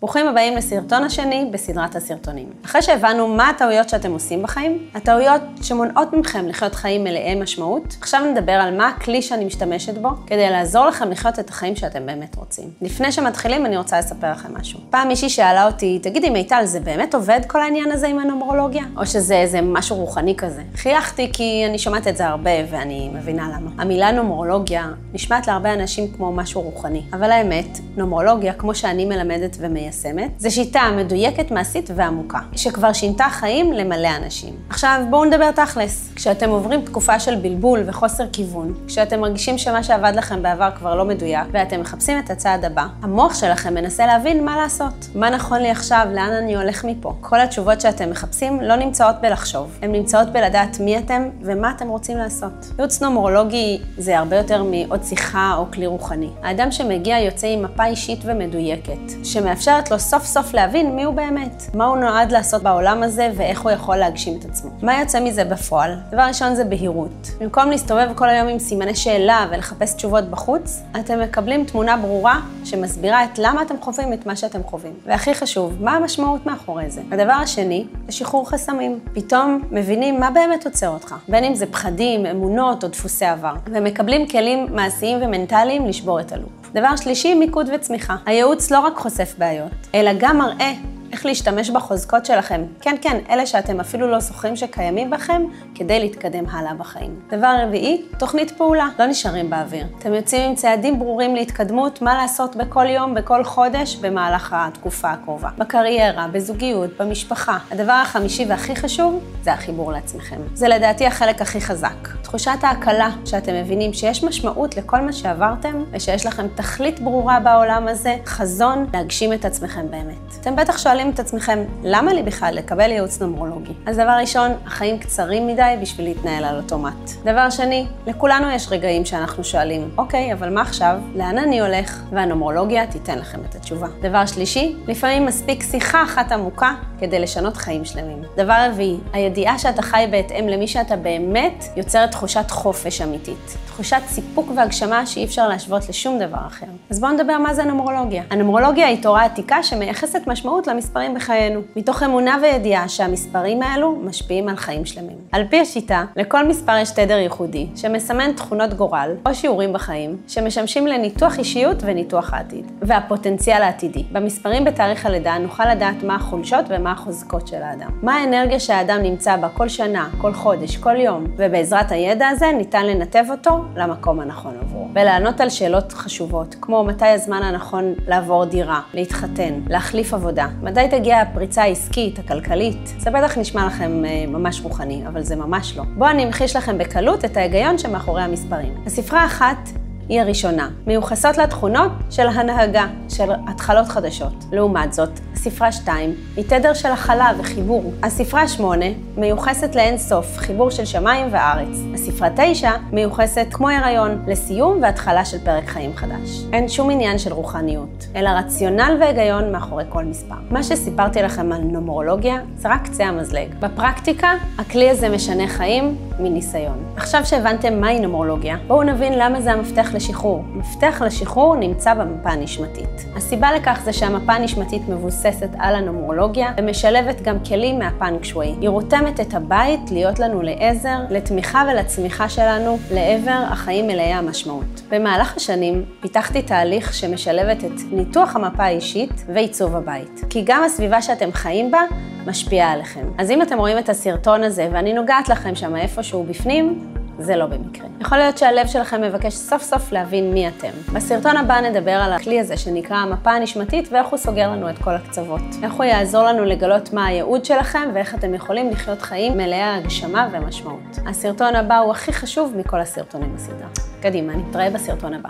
ברוכים הבאים לסרטון השני בסדרת הסרטונים. אחרי שהבנו מה הטעויות שאתם עושים בחיים, הטעויות שמונעות מכם לחיות חיים מלאי משמעות, עכשיו נדבר על מה הכלי שאני משתמשת בו כדי לעזור לכם לחיות את החיים שאתם באמת רוצים. לפני שמתחילים אני רוצה לספר לכם משהו. פעם מישהי שאלה אותי, תגידי מיטל, זה באמת עובד כל העניין הזה עם הנומרולוגיה? או שזה איזה משהו רוחני כזה? חייכתי כי אני שומעת את זה הרבה ואני מבינה למה. המילה נומרולוגיה נשמעת להרבה אנשים כמו משהו רוחני. אבל האמת, נומרולוגיה, כמו שאני מלמדת ומיישמת, זה שיטה מדויקת, מעשית ועמוקה, שכבר שינתה חיים למלא אנשים. עכשיו בואו נדבר תכלס. כשאתם עוברים תקופה של בלבול וחוסר כיוון, כשאתם מרגישים שמה שעבד לכם בעבר כבר לא מדויק, ואתם מחפשים את הצעד הבא, המוח שלכם מנסה להבין מה לעשות. מה נכון לי עכשיו, לאן אני הולך מפה? כל התשובות שאתם מחפשים לא נמצאות בלחשוב. הן נמצאות בלדעת מי אתם ומה אתם רוצים לעשות. ייעוץ נומרולוגי זה הרבה יותר מעוד שיחה או כלי רוחני. האדם שמגיע יוצא עם מפה אישית ומדויקת, שמאפשרת לו סוף סוף להבין מי הוא באמת, מה הוא נועד לעשות בעולם הזה ואיך הוא יכול להגשים את עצמו. מה יוצא מזה בפועל? דבר ראשון זה בהירות. במקום להסתובב כל היום עם סימני שאלה ולחפש תשובות בחוץ, אתם מקבלים תמונה ברורה שמסבירה את למה אתם חווים את מה שאתם חווים. והכי חשוב, מה המשמעות מאחורי זה? הדבר השני זה שחרור חסמים. פתאום מבינים מה באמת עוצר אותך, בין אם זה פחדים, אמונות או דפוסי עבר, ומקבלים כלים מעשיים ומנטליים לשבור את הלופ. דבר שלישי, מיקוד וצמיחה. הייעוץ לא רק חושף בעיות, אלא גם מראה איך להשתמש בחוזקות שלכם. כן, אלה שאתם אפילו לא זוכרים שקיימים בכם, כדי להתקדם הלאה בחיים. דבר רביעי, תוכנית פעולה. לא נשארים באוויר. אתם יוצאים עם צעדים ברורים להתקדמות, מה לעשות בכל יום, בכל חודש, במהלך התקופה הקרובה. בקריירה, בזוגיות, במשפחה. הדבר החמישי והכי חשוב, זה החיבור לעצמכם. זה לדעתי החלק הכי חזק. תחושת ההקלה שאתם מבינים שיש משמעות לכל מה שעברתם, ושיש לכם תכלית ברורה בעולם הזה, חזון להגשים את עצמכם באמת. אתם בטח שואלים את עצמכם, למה לי בכלל לקבל ייעוץ נומרולוגי? אז דבר ראשון, החיים קצרים מדי בשביל להתנהל על אוטומט. דבר שני, לכולנו יש רגעים שאנחנו שואלים, אוקיי, אבל מה עכשיו? לאן אני הולך? והנומרולוגיה תיתן לכם את התשובה. דבר שלישי, לפעמים מספיק שיחה אחת עמוקה כדי לשנות חיים שלמים. דבר רביעי, הידיעה שאתה חי בהתאם למי שאתה באמת יוצרת תחושת חופש אמיתית. תחושת סיפוק והגשמה שאי אפשר להשוות לשום דבר אחר. אז בואו נדבר מה זה נומרולוגיה. הנומרולוגיה היא תורה עתיקה שמייחסת משמעות למספרים בחיינו, מתוך אמונה וידיעה שהמספרים האלו משפיעים על חיים שלמים. על פי השיטה, לכל מספר יש תדר ייחודי, שמסמן תכונות גורל או שיעורים בחיים, שמשמשים לניתוח אישיות וניתוח העתיד, והפוטנציאל העתידי. במספרים בתאריך הלידה נוכל לדעת מה החולשות ומה החוזקות של האדם. מה האנרגיה שהאדם נמצא בה כל שנה, כל חודש, כל יום, ובעזרת הידע הזה ניתן לנתב אותו למקום הנכון עבורו. ולענות על שאלות חשובות, כמו מתי הזמן הנכון לעבור דירה, להתחתן, להחליף עבודה, מתי תגיע הפריצה העסקית, הכלכלית. זה בטח נשמע לכם ממש רוחני, אבל זה ממש לא. בואו אני אמחיש לכם בקלות את ההיגיון שמאחורי המספרים. הספרה האחת היא הראשונה, מיוחסות לתכונות של הנהגה, של התחלות חדשות. לעומת זאת, הספרה 2 היא תדר של הכלה וחיבור. הספרה 8 מיוחסת לאין סוף, חיבור של שמיים וארץ. הספרה 9 מיוחסת כמו הריון, לסיום והתחלה של פרק חיים חדש. אין שום עניין של רוחניות, אלא רציונל והיגיון מאחורי כל מספר. מה שסיפרתי לכם על נומרולוגיה זה רק קצה המזלג. בפרקטיקה, הכלי הזה משנה חיים מניסיון. עכשיו שהבנתם מהי נומרולוגיה, בואו נבין למה זה המפתח לשחרור. מפתח לשחרור נמצא במפה הנשמתית. הסיבה לכך זה שהמפה הנשמתית מבוססת על הנומרולוגיה ומשלבת גם כלים מהפאנג שווי. היא רותמת את הבית להיות לנו לעזר, לתמיכה ולצמיחה שלנו לעבר החיים מלאי המשמעות. במהלך השנים פיתחתי תהליך שמשלבת את ניתוח המפה האישית ועיצוב הבית. כי גם הסביבה שאתם חיים בה משפיעה עליכם. אז אם אתם רואים את הסרטון הזה ואני נוגעת לכם שם איפשהו בפנים, זה לא במקרה. יכול להיות שהלב שלכם מבקש סוף סוף להבין מי אתם. בסרטון הבא נדבר על הכלי הזה שנקרא המפה הנשמתית ואיך הוא סוגר לנו את כל הקצוות. איך הוא יעזור לנו לגלות מה הייעוד שלכם ואיך אתם יכולים לחיות חיים מלאי הגשמה ומשמעות. הסרטון הבא הוא הכי חשוב מכל הסרטונים בסדרה. קדימה, נתראה בסרטון הבא.